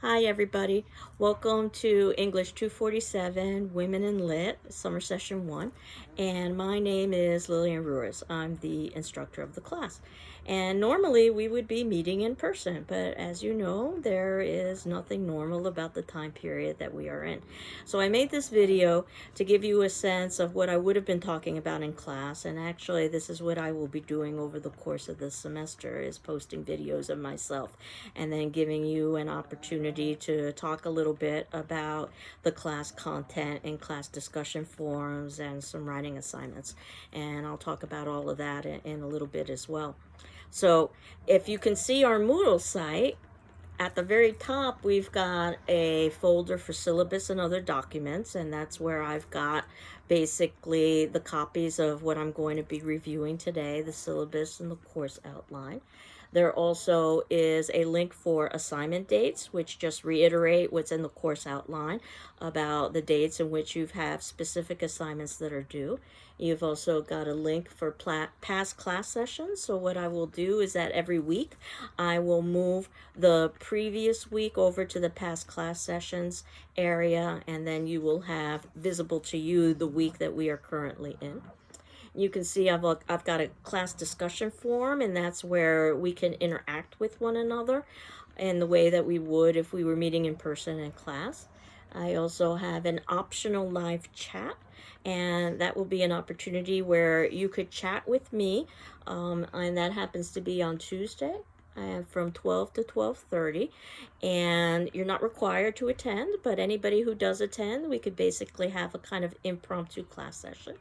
Hi everybody, welcome to English 247 Women in Lit Summer Session 1, and my name is Lillian Ruiz. I'm the instructor of the class, and normally we would be meeting in person, but as you know there is nothing normal about the time period that we are in. So I made this video to give you a sense of what I would have been talking about in class, and actually this is what I will be doing over the course of this semester, is posting videos of myself and then giving you an opportunity to talk a little bit about the class content and class discussion forums and some writing assignments. And I'll talk about all of that in a little bit as well. So if you can see our Moodle site, at the very top, we've got a folder for syllabus and other documents, and that's where I've got basically the copies of what I'm going to be reviewing today, the syllabus and the course outline. There also is a link for assignment dates, which just reiterate what's in the course outline about the dates in which you have specific assignments that are due. You've also got a link for past class sessions. So what I will do is that every week I will move the previous week over to the past class sessions area, and then you will have visible to you the week that we are currently in. You can see I've got a class discussion forum, and that's where we can interact with one another in the way that we would if we were meeting in person in class. I also have an optional live chat, and that will be an opportunity where you could chat with me, and that happens to be on Tuesday from 12 to 12:30, and you're not required to attend, but anybody who does attend, we could basically have a kind of impromptu class session.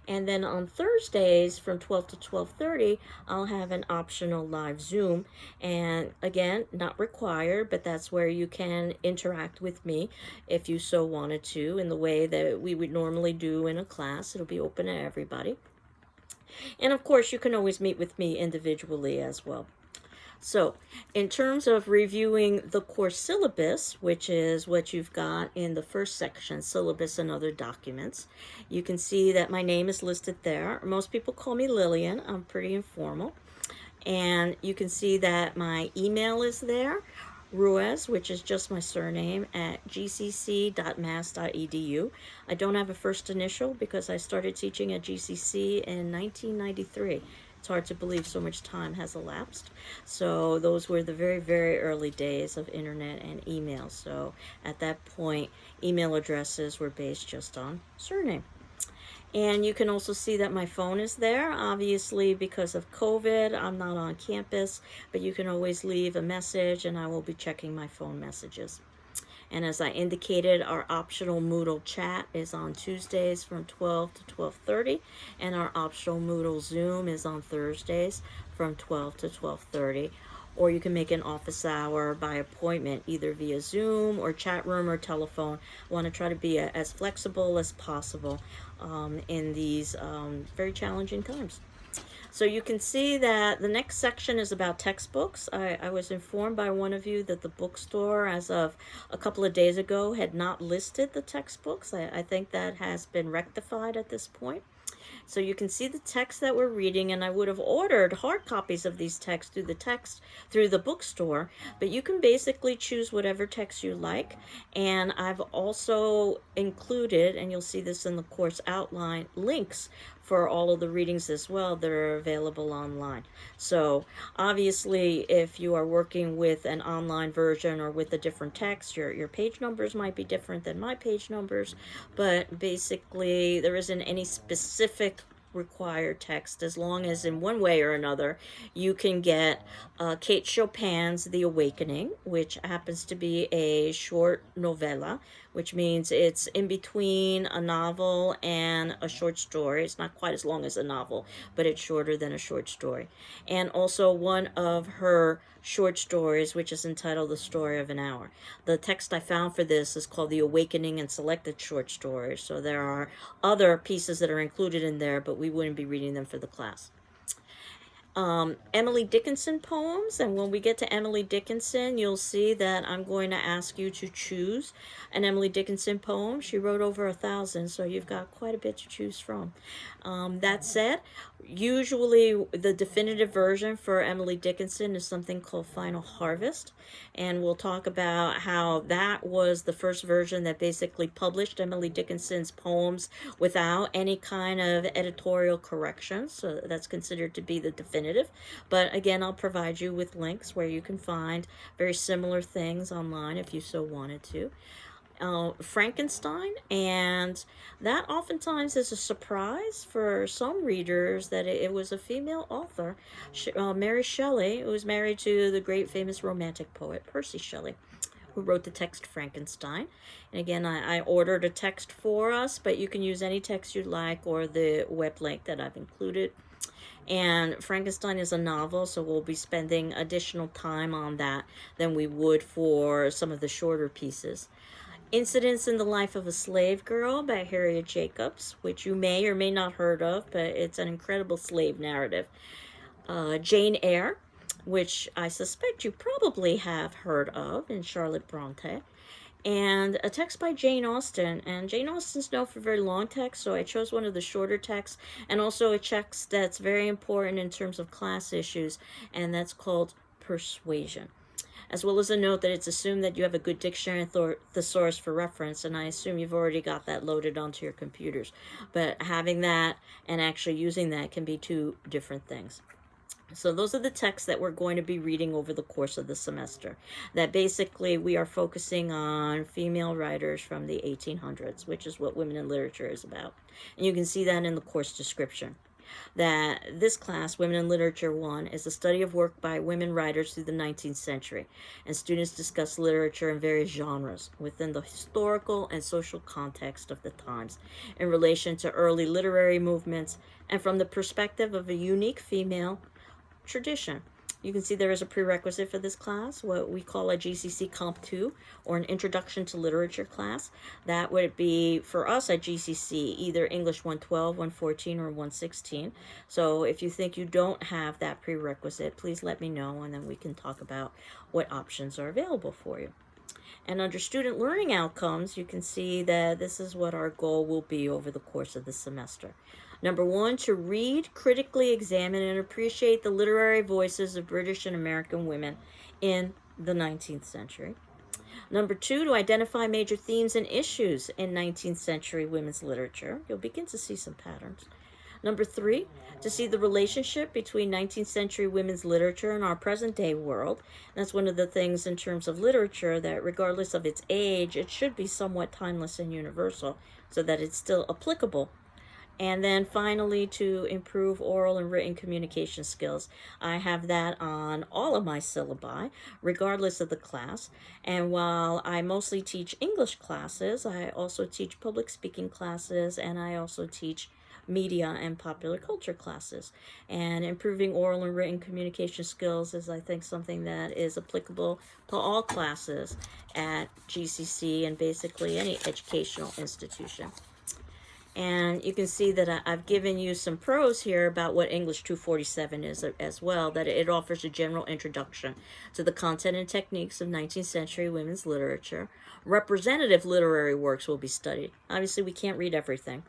And then on Thursdays from 12 to 12:30, I'll have an optional live Zoom. And again, not required, but that's where you can interact with me if you so wanted to in the way that we would normally do in a class. It'll be open to everybody. And of course, you can always meet with me individually as well. So, in terms of reviewing the course syllabus, which is what you've got in the first section, syllabus and other documents, you can see that my name is listed there. Most people call me Lillian. I'm pretty informal. And you can see that my email is there, Ruiz, which is just my surname, at gcc.mass.edu. I don't have a first initial because I started teaching at GCC in 1993. It's hard to believe so much time has elapsed. So those were the very, very early days of internet and email. So at that point, email addresses were based just on surname. And you can also see that my phone is there. Obviously, because of COVID, I'm not on campus, but you can always leave a message and I will be checking my phone messages. And as I indicated, our optional Moodle chat is on Tuesdays from 12 to 12:30, and our optional Moodle Zoom is on Thursdays from 12 to 12:30. Or you can make an office hour by appointment, either via Zoom or chat room or telephone. I want to try to be as flexible as possible in these very challenging times. So you can see that the next section is about textbooks. I was informed by one of you that the bookstore, as of a couple of days ago, had not listed the textbooks. I think that has been rectified at this point. So you can see the text that we're reading, and I would have ordered hard copies of these texts through the bookstore, but you can basically choose whatever text you like. And I've also included, and you'll see this in the course outline, links for all of the readings as well that are available online. So obviously, if you are working with an online version or with a different text, your page numbers might be different than my page numbers, but basically there isn't any specific required text, as long as in one way or another you can get Kate Chopin's The Awakening, which happens to be a short novella, which means it's in between a novel and a short story. It's not quite as long as a novel, but it's shorter than a short story. And also one of her short stories, which is entitled The Story of an Hour. The text I found for this is called The Awakening and Selected Short Stories, so there are other pieces that are included in there, but we wouldn't be reading them for the class. Emily Dickinson poems, and when we get to Emily Dickinson, you'll see that I'm going to ask you to choose an Emily Dickinson poem. She wrote over 1,000, so you've got quite a bit to choose from. That said, usually the definitive version for Emily Dickinson is something called Final Harvest, and we'll talk about how that was the first version that basically published Emily Dickinson's poems without any kind of editorial corrections, so that's considered to be the definitive. But again, I'll provide you with links where you can find very similar things online if you so wanted to. Frankenstein, and that oftentimes is a surprise for some readers that it was a female author, Mary Shelley, who was married to the great famous romantic poet Percy Shelley, who wrote the text Frankenstein. And again, I ordered a text for us, but you can use any text you'd like or the web link that I've included. And Frankenstein is a novel, so we'll be spending additional time on that than we would for some of the shorter pieces. Incidents in the Life of a Slave Girl by Harriet Jacobs, which you may or may not heard of, but it's an incredible slave narrative. Jane Eyre, which I suspect you probably have heard of, in Charlotte Bronte. And a text by Jane Austen, and Jane Austen's known for very long texts, so I chose one of the shorter texts, and also a text that's very important in terms of class issues, and that's called Persuasion. As well as a note that it's assumed that you have a good dictionary thesaurus for reference, and I assume you've already got that loaded onto your computers. But having that and actually using that can be two different things. So those are the texts that we're going to be reading over the course of the semester. That basically we are focusing on female writers from the 1800s, which is what Women in Literature is about. And you can see that in the course description. That this class, Women in Literature 1, is a study of work by women writers through the 19th century, and students discuss literature in various genres within the historical and social context of the times, in relation to early literary movements, and from the perspective of a unique female tradition. You can see there is a prerequisite for this class, what we call a GCC Comp 2, or an Introduction to Literature class. That would be, for us at GCC, either English 112, 114, or 116. So if you think you don't have that prerequisite, please let me know, and then we can talk about what options are available for you. And under student learning outcomes, you can see that this is what our goal will be over the course of the semester. Number 1, to read, critically examine, and appreciate the literary voices of British and American women in the 19th century. Number 2, to identify major themes and issues in 19th century women's literature. You'll begin to see some patterns. Number 3, to see the relationship between 19th century women's literature and our present day world. And that's one of the things in terms of literature, that regardless of its age, it should be somewhat timeless and universal so that it's still applicable. And then finally, to improve oral and written communication skills. I have that on all of my syllabi, regardless of the class. And while I mostly teach English classes, I also teach public speaking classes, and I also teach media and popular culture classes. And improving oral and written communication skills is, I think, something that is applicable to all classes at GCC and basically any educational institution. And you can see that I've given you some prose here about what English 247 is as well, that it offers a general introduction to the content and techniques of 19th century women's literature. Representative literary works will be studied. Obviously, we can't read everything.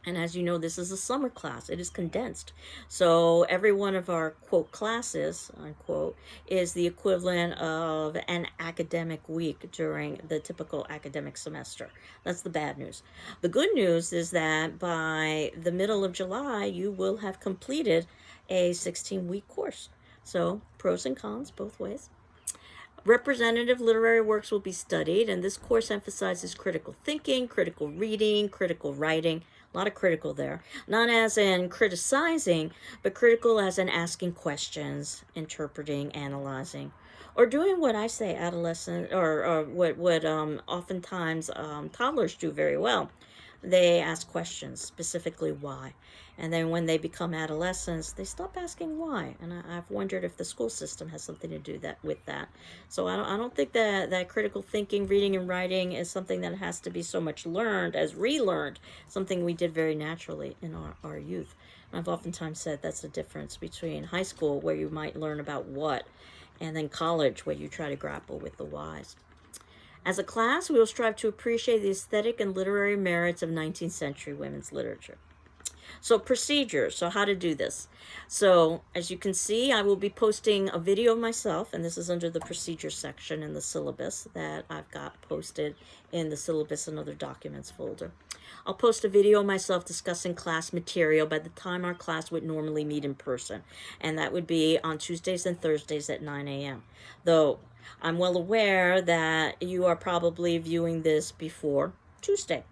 And as you know, this is a summer class. It is condensed. So every one of our, quote, classes, unquote, is the equivalent of an academic week during the typical academic semester. That's the bad news. The good news is that by the middle of July, you will have completed a 16-week course. So pros and cons both ways. Representative literary works will be studied, and this course emphasizes critical thinking, critical reading, critical writing. A lot of critical there. Not as in criticizing, but critical as in asking questions, interpreting, analyzing, or doing what I say adolescent, or what oftentimes toddlers do very well. They ask questions, specifically why. And then when they become adolescents, they stop asking why. And I've wondered if the school system has something to do with that. So I don't think that critical thinking, reading, and writing is something that has to be so much learned as relearned, something we did very naturally in our youth. I've oftentimes said that's the difference between high school, where you might learn about what, and then college, where you try to grapple with the whys. As a class, we will strive to appreciate the aesthetic and literary merits of 19th century women's literature. So procedures, so how to do this. So as you can see, I will be posting a video of myself, and this is under the procedure section in the syllabus that I've got posted in the syllabus and other documents folder. I'll post a video of myself discussing class material by the time our class would normally meet in person, and that would be on Tuesdays and Thursdays at 9 a.m. Though I'm well aware that you are probably viewing this before Tuesday.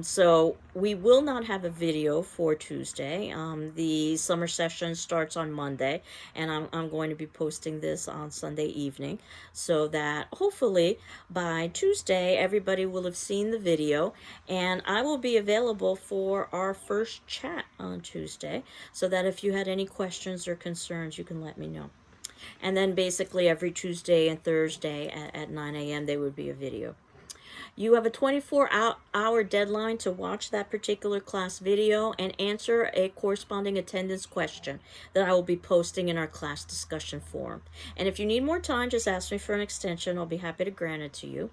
So we will not have a video for Tuesday. The summer session starts on Monday, and I'm going to be posting this on Sunday evening, so that hopefully by Tuesday everybody will have seen the video, and I will be available for our first chat on Tuesday, so that if you had any questions or concerns, you can let me know. And then basically every Tuesday and Thursday at 9 a.m. there would be a video. You have a 24-hour deadline to watch that particular class video and answer a corresponding attendance question that I will be posting in our class discussion forum. And if you need more time, just ask me for an extension. I'll be happy to grant it to you.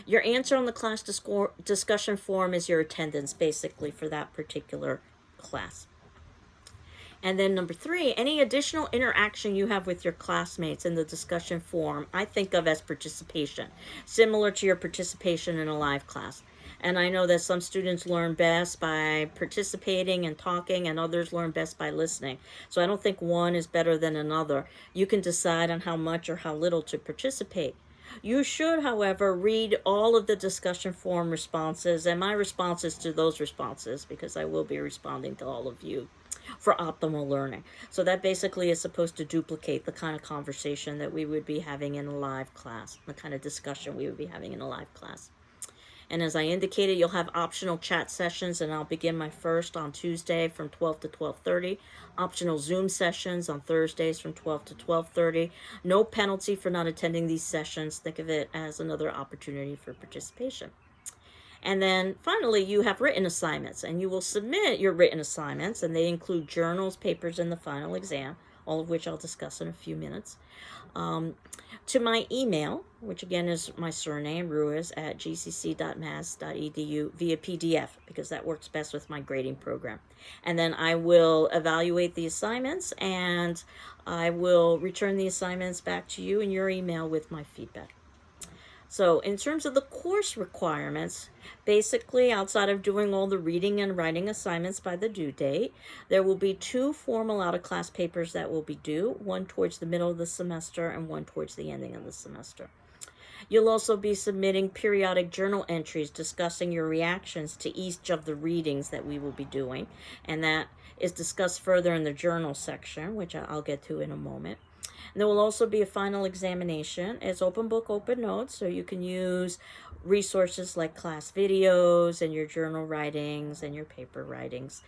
Your answer on the class discussion forum is your attendance, basically, for that particular class. And then number 3, any additional interaction you have with your classmates in the discussion forum, I think of as participation, similar to your participation in a live class. And I know that some students learn best by participating and talking, and others learn best by listening. So I don't think one is better than another. You can decide on how much or how little to participate. You should, however, read all of the discussion forum responses and my responses to those responses, because I will be responding to all of you, for optimal learning. So that basically is supposed to duplicate the kind of conversation that we would be having in a live class, the kind of discussion we would be having in a live class. And as I indicated, you'll have optional chat sessions, and I'll begin my first on Tuesday from 12 to 12:30. Optional Zoom sessions on Thursdays from 12 to 12:30. No penalty for not attending these sessions. Think of it as another opportunity for participation. And then finally, you have written assignments, and you will submit your written assignments, and they include journals, papers, and the final exam, all of which I'll discuss in a few minutes, to my email, which again is my surname, ruiz@gcc.mass.edu, via PDF, because that works best with my grading program. And then I will evaluate the assignments, and I will return the assignments back to you in your email with my feedback. So in terms of the course requirements, basically outside of doing all the reading and writing assignments by the due date, there will be 2 formal out-of-class papers that will be due, one towards the middle of the semester and one towards the ending of the semester. You'll also be submitting periodic journal entries discussing your reactions to each of the readings that we will be doing, and that is discussed further in the journal section, which I'll get to in a moment. And there will also be a final examination. It's open book, open notes, so you can use resources like class videos and your journal writings and your paper writings.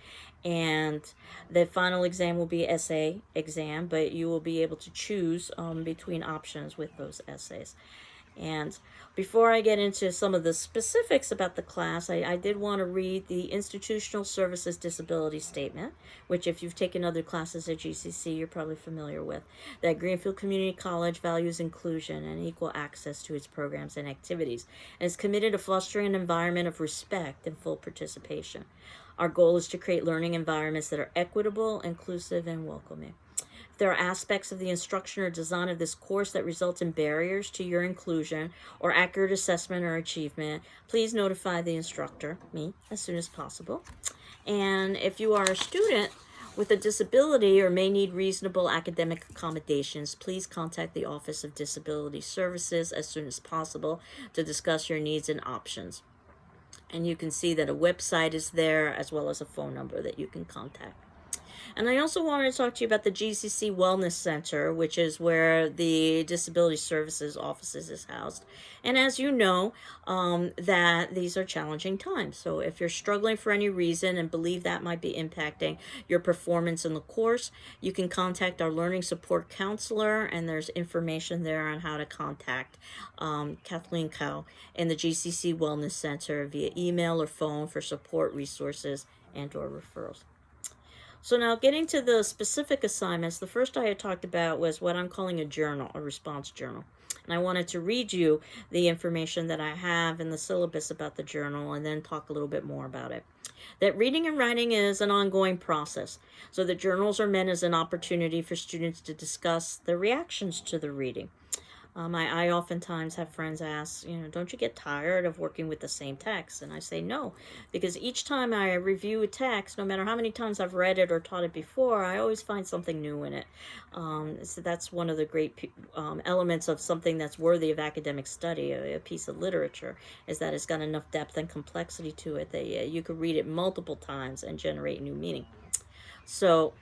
And the final exam will be essay exam, but you will be able to choose between options with those essays. And before I get into some of the specifics about the class, I did want to read the Institutional Services Disability Statement, which if you've taken other classes at GCC, you're probably familiar with, that Greenfield Community College values inclusion and equal access to its programs and activities, and is committed to fostering an environment of respect and full participation. Our goal is to create learning environments that are equitable, inclusive, and welcoming. If there are aspects of the instruction or design of this course that result in barriers to your inclusion or accurate assessment or achievement, please notify the instructor, me, as soon as possible. And if you are a student with a disability or may need reasonable academic accommodations, please contact the Office of Disability Services as soon as possible to discuss your needs and options. And you can see that a website is there as well as a phone number that you can contact. And I also wanted to talk to you about the GCC Wellness Center, which is where the Disability Services offices is housed. And as you know, that these are challenging times. So if you're struggling for any reason and believe that might be impacting your performance in the course, you can contact our learning support counselor, and there's information there on how to contact Kathleen Cow in the GCC Wellness Center via email or phone for support, resources, and or referrals. So now getting to the specific assignments, the first I had talked about was what I'm calling a journal, a response journal. And I wanted to read you the information that I have in the syllabus about the journal and then talk a little bit more about it. That reading and writing is an ongoing process. So the journals are meant as an opportunity for students to discuss their reactions to the reading. I oftentimes have friends ask, don't you get tired of working with the same text? And I say no, because each time I review a text, no matter how many times I've read it or taught it before, I always find something new in it. So that's one of the great elements of something that's worthy of academic study, a piece of literature, is that it's got enough depth and complexity to it that you could read it multiple times and generate new meaning. So,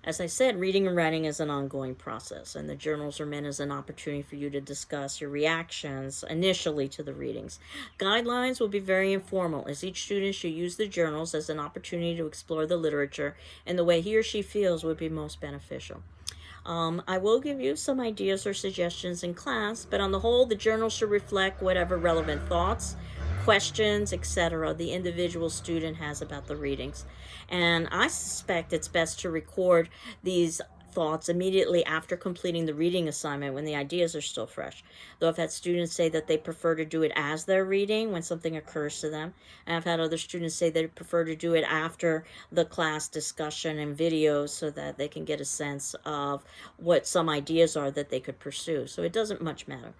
as I said, reading and writing is an ongoing process, and the journals are meant as an opportunity for you to discuss your reactions initially to the readings. Guidelines will be very informal, as each student should use the journals as an opportunity to explore the literature in the way he or she feels would be most beneficial. I will give you some ideas or suggestions in class, but on the whole, the journal should reflect whatever relevant thoughts, questions, etc. the individual student has about the readings. And I suspect it's best to record these thoughts immediately after completing the reading assignment when the ideas are still fresh. Though I've had students say that they prefer to do it as they're reading when something occurs to them. And I've had other students say they prefer to do it after the class discussion and videos so that they can get a sense of what some ideas are that they could pursue. So it doesn't much matter.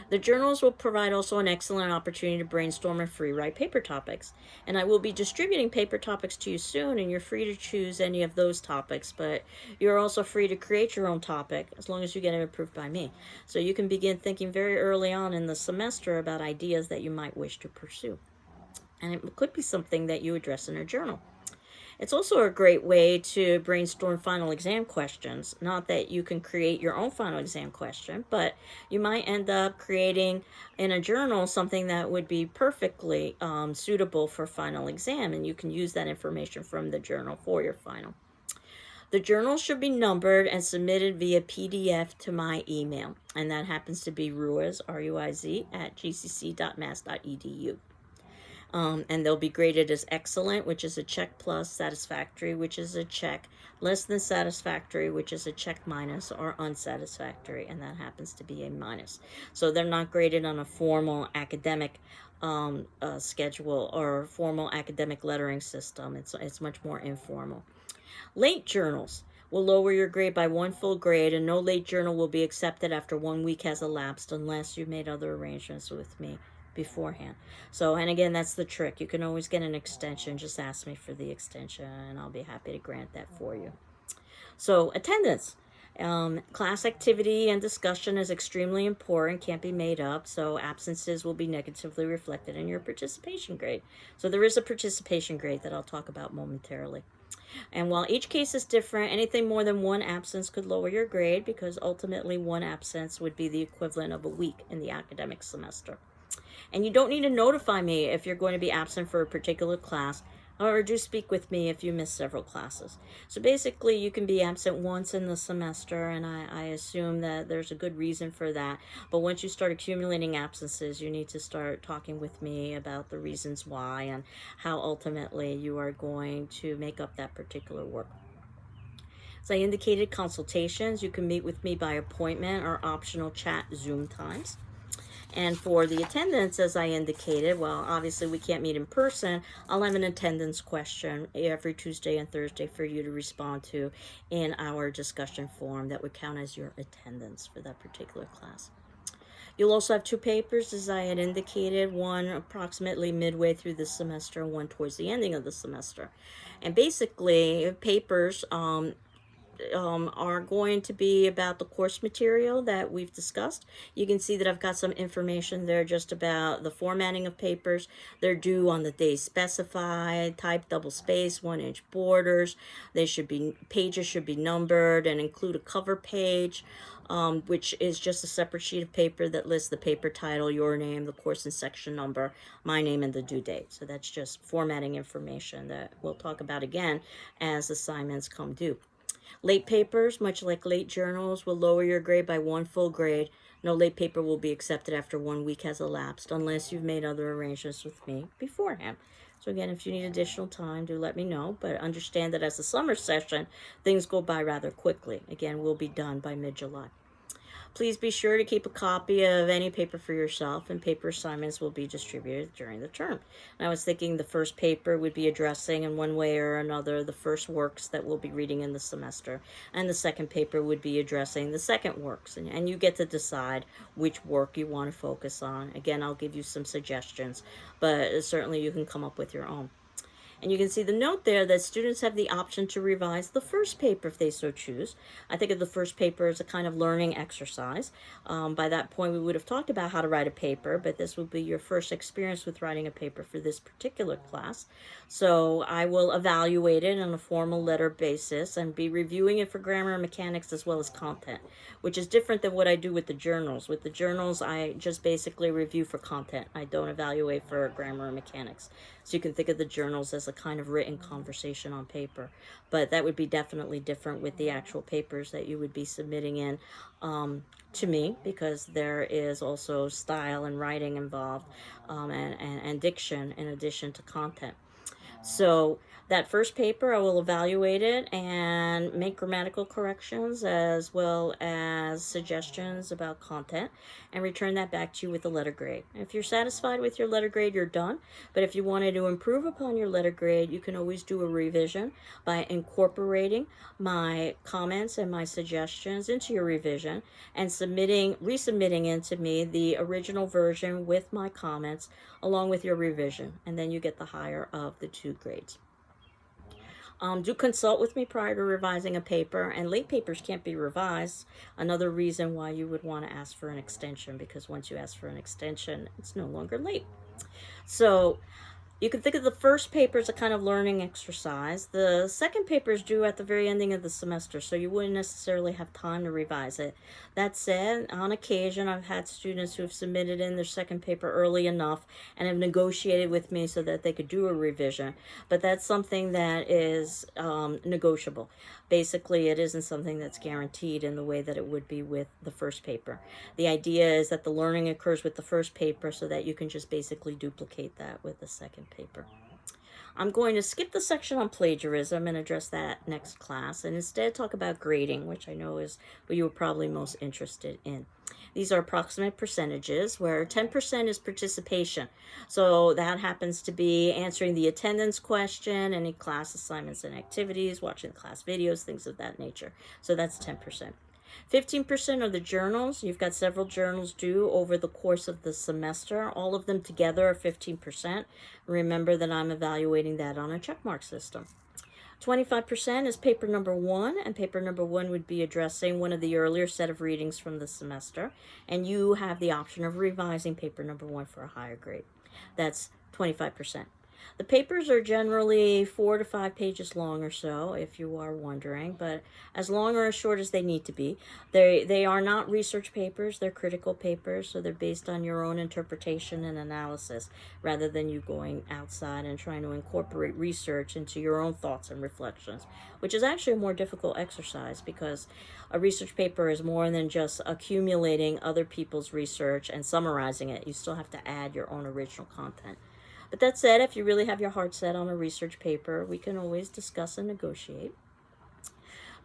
The journals will provide also an excellent opportunity to brainstorm and free write paper topics. And I will be distributing paper topics to you soon, and you're free to choose any of those topics, but you're also free to create your own topic as long as you get it approved by me. So you can begin thinking very early on in the semester about ideas that you might wish to pursue. And it could be something that you address in a journal. It's also a great way to brainstorm final exam questions. Not that you can create your own final exam question, but you might end up creating in a journal something that would be perfectly suitable for final exam, and you can use that information from the journal for your final. The journal should be numbered and submitted via PDF to my email, and that happens to be Ruiz, R-U-I-Z, at gcc.mass.edu. And they'll be graded as excellent, which is a check plus, satisfactory, which is a check, less than satisfactory, which is a check minus, or unsatisfactory, and that happens to be a minus. So they're not graded on a formal academic schedule or formal academic lettering system. It's much more informal. Late journals will lower your grade by 1 full grade, and no late journal will be accepted after 1 week has elapsed unless you've made other arrangements with me beforehand. So, and again, that's the trick. You can always get an extension. Just ask me for the extension, and I'll be happy to grant that for you. So, attendance. Class activity and discussion is extremely important, can't be made up, so absences will be negatively reflected in your participation grade. So there is a participation grade that I'll talk about momentarily. And while each case is different, anything more than one absence could lower your grade because ultimately one absence would be the equivalent of a week in the academic semester. And you don't need to notify me if you're going to be absent for a particular class. However, do speak with me if you miss several classes. So basically, you can be absent once in the semester, and I assume that there's a good reason for that. But once you start accumulating absences, you need to start talking with me about the reasons why and how ultimately you are going to make up that particular work. As I indicated, consultations, you can meet with me by appointment or optional chat Zoom times. And for the attendance, as I indicated, well, obviously we can't meet in person. I'll have an attendance question every Tuesday and Thursday for you to respond to in our discussion forum that would count as your attendance for that particular class. You'll also have 2 papers, as I had indicated, one approximately midway through the semester, one towards the ending of the semester. And basically, papers are going to be about the course material that we've discussed. You can see that I've got some information there just about the formatting of papers. They're due on the day specified, type double space, 1-inch borders. Pages should be numbered and include a cover page, which is just a separate sheet of paper that lists the paper title, your name, the course and section number, my name, and the due date. So that's just formatting information that we'll talk about again as assignments come due. Late papers, much like late journals, will lower your grade by 1 full grade No late paper will be accepted after 1 week has elapsed unless you've made other arrangements with me beforehand. So again, if you need additional time, do let me know, but understand that as a summer session, things go by rather quickly. Again, we'll be done by mid-July. Please be sure to keep a copy of any paper for yourself, and paper assignments will be distributed during the term. And I was thinking the first paper would be addressing in one way or another the first works that we'll be reading in the semester, and the second paper would be addressing the second works, and you get to decide which work you want to focus on. Again, I'll give you some suggestions, but certainly you can come up with your own. And you can see the note there that students have the option to revise the first paper if they so choose. I think of the first paper as a kind of learning exercise. By that point, we would have talked about how to write a paper, but this will be your first experience with writing a paper for this particular class. So I will evaluate it on a formal letter basis and be reviewing it for grammar and mechanics as well as content, which is different than what I do with the journals. With the journals, I just basically review for content. I don't evaluate for grammar and mechanics. So you can think of the journals as a kind of written conversation on paper. But that would be definitely different with the actual papers that you would be submitting in to me, because there is also style and writing involved, and diction in addition to content. So that first paper, I will evaluate it and make grammatical corrections as well as suggestions about content and return that back to you with a letter grade. If you're satisfied with your letter grade, you're done. But if you wanted to improve upon your letter grade, you can always do a revision by incorporating my comments and my suggestions into your revision and resubmitting into me the original version with my comments along with your revision, and then you get the higher of the two grades. Do consult with me prior to revising a paper, and late papers can't be revised. Another reason why you would want to ask for an extension, because once you ask for an extension, it's no longer late. So you can think of the first paper as a kind of learning exercise. The second paper is due at the very ending of the semester, so you wouldn't necessarily have time to revise it. That said, on occasion, I've had students who have submitted in their second paper early enough and have negotiated with me so that they could do a revision. But that's something that is negotiable. Basically, it isn't something that's guaranteed in the way that it would be with the first paper. The idea is that the learning occurs with the first paper so that you can just basically duplicate that with the second paper. I'm going to skip the section on plagiarism and address that next class, and instead talk about grading, which I know is what you were probably most interested in. These are approximate percentages, where 10% is participation. So that happens to be answering the attendance question, any class assignments and activities, watching class videos, things of that nature. So that's 10%. 15% are the journals. You've got several journals due over the course of the semester. All of them together are 15%. Remember that I'm evaluating that on a checkmark system. 25% is paper number 1, and paper number 1 would be addressing one of the earlier set of readings from the semester, and you have the option of revising paper number 1 for a higher grade. That's 25%. The papers are generally 4 to 5 pages long or so, if you are wondering, but as long or as short as they need to be. They are not research papers, they're critical papers, so they're based on your own interpretation and analysis, rather than you going outside and trying to incorporate research into your own thoughts and reflections, which is actually a more difficult exercise, because a research paper is more than just accumulating other people's research and summarizing it. You still have to add your own original content. But that said, if you really have your heart set on a research paper, we can always discuss and negotiate.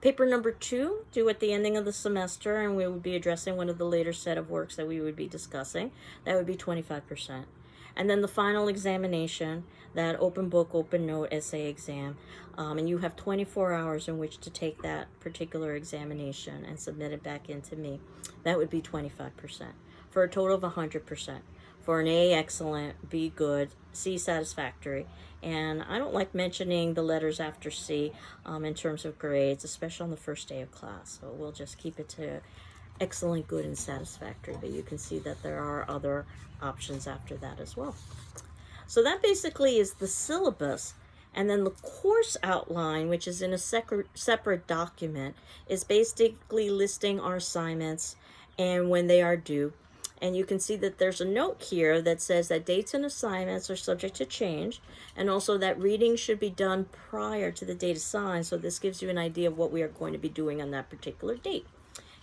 Paper number 2, due at the ending of the semester, and we would be addressing one of the later set of works that we would be discussing. That would be 25%. And then the final examination, that open book, open note essay exam, and you have 24 hours in which to take that particular examination and submit it back into me. That would be 25%, for a total of 100%. For an A, excellent, B, good, C, satisfactory. And I don't like mentioning the letters after C in terms of grades, especially on the first day of class. So we'll just keep it to excellent, good, and satisfactory. But you can see that there are other options after that as well. So that basically is the syllabus. And then the course outline, which is in a separate document, is basically listing our assignments and when they are due. And you can see that there's a note here that says that dates and assignments are subject to change, and also that reading should be done prior to the date assigned. So this gives you an idea of what we are going to be doing on that particular date.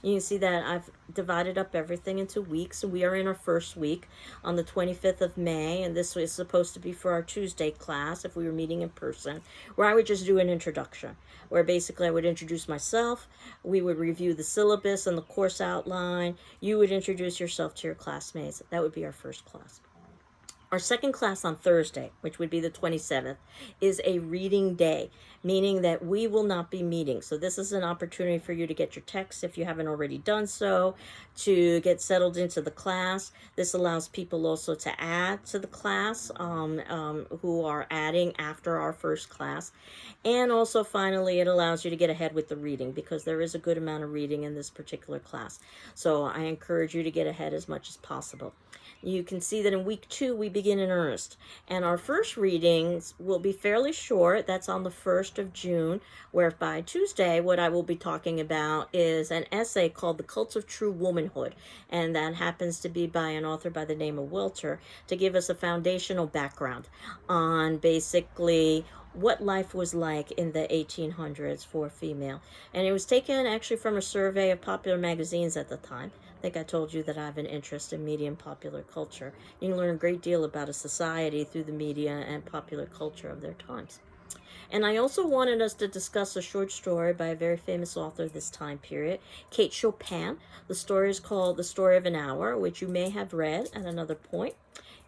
You can see that I've divided up everything into weeks. We are in our first week on the 25th of May, and this was supposed to be for our Tuesday class if we were meeting in person, where I would just do an introduction, where basically I would introduce myself, we would review the syllabus and the course outline, you would introduce yourself to your classmates. That would be our first class. Our second class on Thursday, which would be the 27th, is a reading day, meaning that we will not be meeting. So this is an opportunity for you to get your texts if you haven't already done so, to get settled into the class. This allows people also to add to the class who are adding after our first class. And also, finally, it allows you to get ahead with the reading because there is a good amount of reading in this particular class. So I encourage you to get ahead as much as possible. You can see that in week 2, we begin in earnest. And our first readings will be fairly short. That's on the 1st of June, where by Tuesday, what I will be talking about is an essay called The Cult of True Womanhood. And that happens to be by an author by the name of Wilter, to give us a foundational background on basically what life was like in the 1800s for a female. And it was taken actually from a survey of popular magazines at the time. I think I told you that I have an interest in media and popular culture. You can learn a great deal about a society through the media and popular culture of their times. And I also wanted us to discuss a short story by a very famous author of this time period, Kate Chopin. The story is called The Story of an Hour, which you may have read at another point.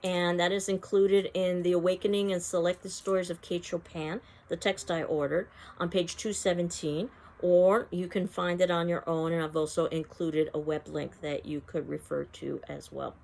And that is included in The Awakening and Selected Stories of Kate Chopin, the text I ordered, on page 217. Or you can find it on your own, and I've also included a web link that you could refer to as well.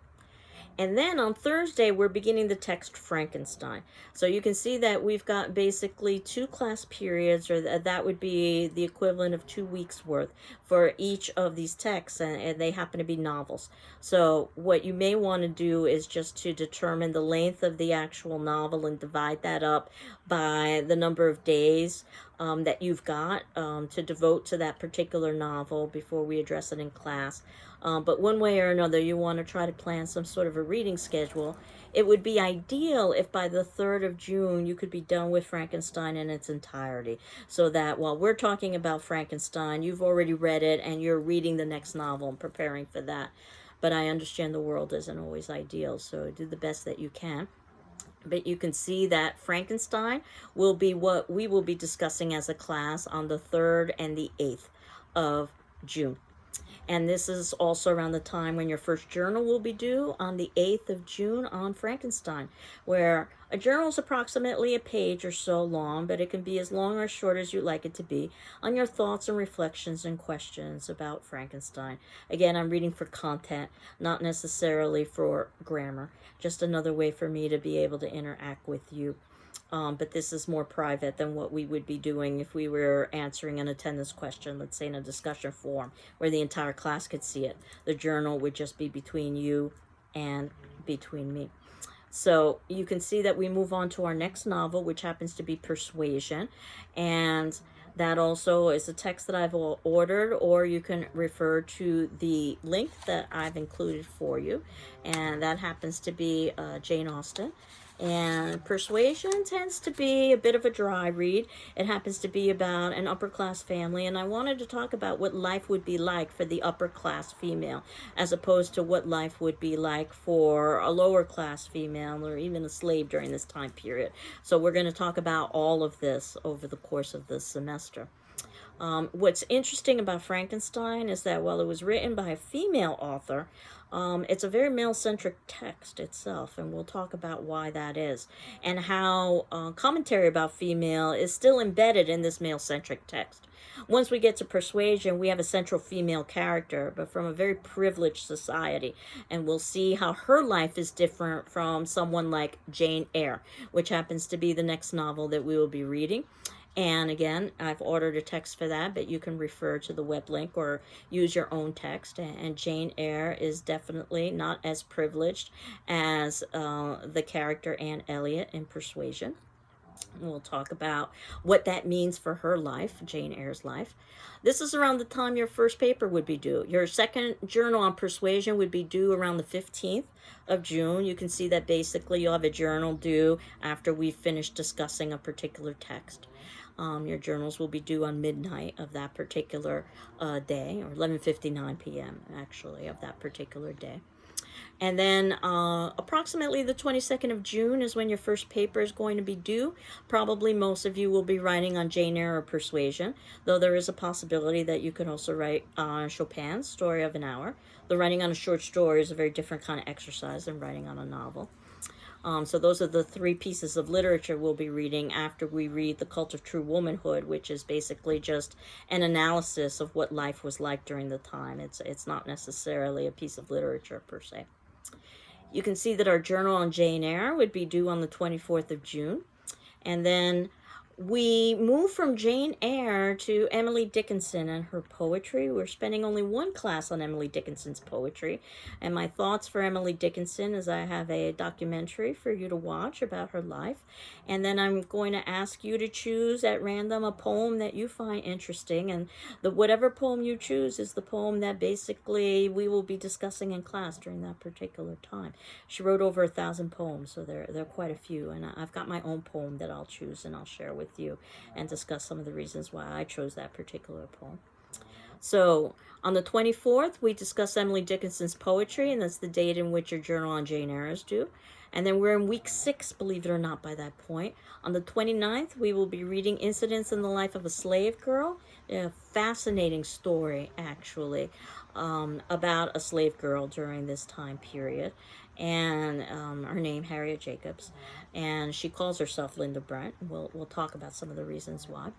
And then on Thursday, we're beginning the text Frankenstein. So you can see that we've got basically 2 class periods, or that would be the equivalent of 2 weeks worth for each of these texts, and they happen to be novels. So what you may want to do is just to determine the length of the actual novel and divide that up by the number of days that you've got to devote to that particular novel before we address it in class. But one way or another, you want to try to plan some sort of a reading schedule. It would be ideal if by the 3rd of June you could be done with Frankenstein in its entirety, so that while we're talking about Frankenstein, you've already read it and you're reading the next novel and preparing for that. But I understand the world isn't always ideal, so do the best that you can. But you can see that Frankenstein will be what we will be discussing as a class on the 3rd and the 8th of June. And this is also around the time when your first journal will be due on the 8th of June on Frankenstein, where a journal is approximately a page or so long, but it can be as long or as short as you'd like it to be, on your thoughts and reflections and questions about Frankenstein. Again, I'm reading for content, not necessarily for grammar, just another way for me to be able to interact with you. But this is more private than what we would be doing if we were answering an attendance question, let's say in a discussion forum, where the entire class could see it. The journal would just be between you and between me. So you can see that we move on to our next novel, which happens to be Persuasion. And that also is a text that I've ordered, or you can refer to the link that I've included for you. And that happens to be Jane Austen. And Persuasion tends to be a bit of a dry read. It happens to be about an upper class family, and I wanted to talk about what life would be like for the upper class female, as opposed to what life would be like for a lower class female or even a slave during this time period. So we're going to talk about all of this over the course of this semester. What's interesting about Frankenstein is that while it was written by a female author, it's a very male-centric text itself, and we'll talk about why that is, and how commentary about female is still embedded in this male-centric text. Once we get to Persuasion, we have a central female character, but from a very privileged society, and we'll see how her life is different from someone like Jane Eyre, which happens to be the next novel that we will be reading. And again, I've ordered a text for that, but you can refer to the web link or use your own text. And Jane Eyre is definitely not as privileged as the character Anne Elliot in Persuasion. We'll talk about what that means for her life, Jane Eyre's life. This is around the time your first paper would be due. Your second journal on Persuasion would be due around the 15th of June. You can see that basically you'll have a journal due after we've finished discussing a particular text. Your journals will be due on midnight of that particular day, or 11:59 p.m. actually of that particular day. And then approximately the 22nd of June is when your first paper is going to be due. Probably most of you will be writing on Jane Eyre or Persuasion, though there is a possibility that you can also write on Chopin's Story of an Hour. The writing on a short story is a very different kind of exercise than writing on a novel. So those are the three pieces of literature we'll be reading after we read The Cult of True Womanhood, which is basically just an analysis of what life was like during the time. It's not necessarily a piece of literature per se. You can see that our journal on Jane Eyre would be due on the 24th of June. And then we move from Jane Eyre to Emily Dickinson and her poetry. We're spending only one class on Emily Dickinson's poetry. And my thoughts for Emily Dickinson is I have a documentary for you to watch about her life. And then I'm going to ask you to choose at random a poem that you find interesting. And whatever poem you choose is the poem that basically we will be discussing in class during that particular time. She wrote over 1,000 poems, so there are quite a few. And I've got my own poem that I'll choose and I'll share with you and discuss some of the reasons why I chose that particular poem. So on the 24th, we discuss Emily Dickinson's poetry, and that's the date in which your journal on Jane Eyre is due. And then we're in week 6, believe it or not, by that point. On the 29th, we will be reading Incidents in the Life of a Slave Girl. A fascinating story, actually, about a slave girl during this time period. And her name, Harriet Jacobs. And she calls herself Linda Brent. We'll talk about some of the reasons why.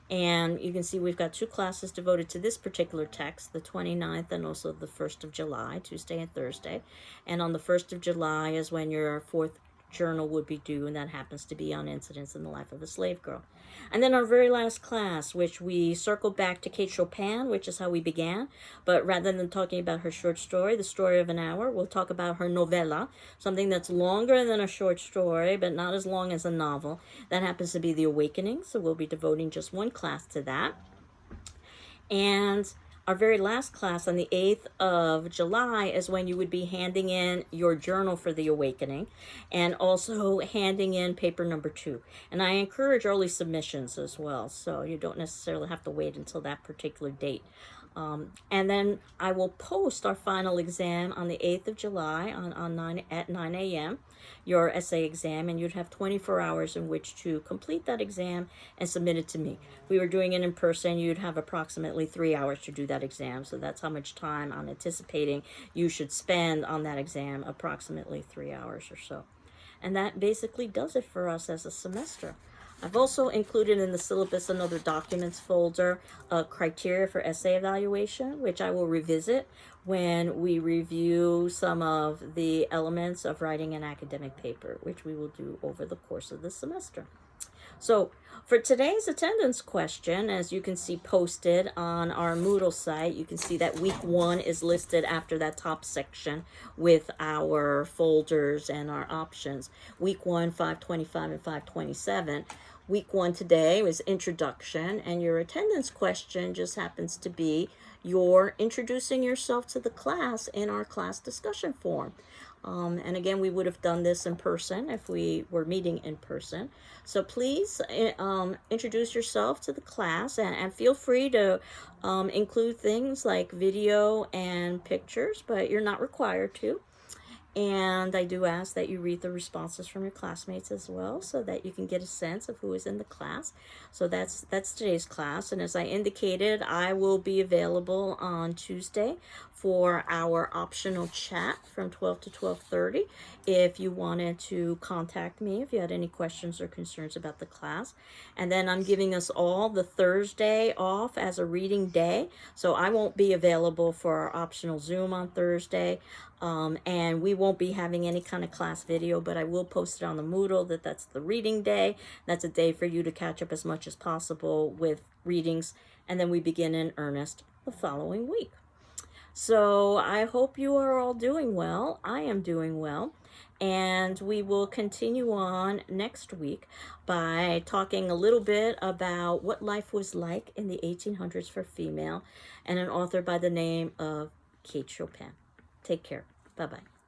And you can see we've got 2 classes devoted to this particular text, the 29th and also the 1st of July, Tuesday and Thursday. And on the 1st of July is when your 4th journal would be due, and that happens to be on Incidents in the Life of a Slave Girl. And then our very last class, which we circle back to Kate Chopin, which is how we began, but rather than talking about her short story, The Story of an Hour, we'll talk about her novella, something that's longer than a short story, but not as long as a novel. That happens to be The Awakening, so we'll be devoting just one class to that. And our very last class on the 8th of July is when you would be handing in your journal for The Awakening and also handing in paper number 2. And I encourage early submissions as well, so you don't necessarily have to wait until that particular date. And then I will post our final exam on the 8th of July at 9 a.m., your essay exam, and you'd have 24 hours in which to complete that exam and submit it to me. If we were doing it in person, you'd have approximately 3 hours to do that exam, so that's how much time I'm anticipating you should spend on that exam, approximately 3 hours or so. And that basically does it for us as a semester. I've also included in the syllabus another documents folder, criteria for essay evaluation, which I will revisit when we review some of the elements of writing an academic paper, which we will do over the course of the semester. So for today's attendance question, as you can see posted on our Moodle site, you can see that week 1 is listed after that top section with our folders and our options. Week 1, 525 and 527. Week 1 today was introduction, and your attendance question just happens to be your introducing yourself to the class in our class discussion forum. And again, we would have done this in person if we were meeting in person. So please introduce yourself to the class, and feel free to include things like video and pictures, but you're not required to. And I do ask that you read the responses from your classmates as well, so that you can get a sense of who is in the class. So that's today's class. And as I indicated, I will be available on Tuesday for our optional chat from 12 to 12:30 if you wanted to contact me if you had any questions or concerns about the class. And then I'm giving us all the Thursday off as a reading day, so I won't be available for our optional Zoom on Thursday. And we won't be having any kind of class video, but I will post it on the Moodle that's the reading day. That's a day for you to catch up as much as possible with readings, and then we begin in earnest the following week. So I hope you are all doing well. I am doing well. And we will continue on next week by talking a little bit about what life was like in the 1800s for female, and an author by the name of Kate Chopin. Take care. Bye-bye.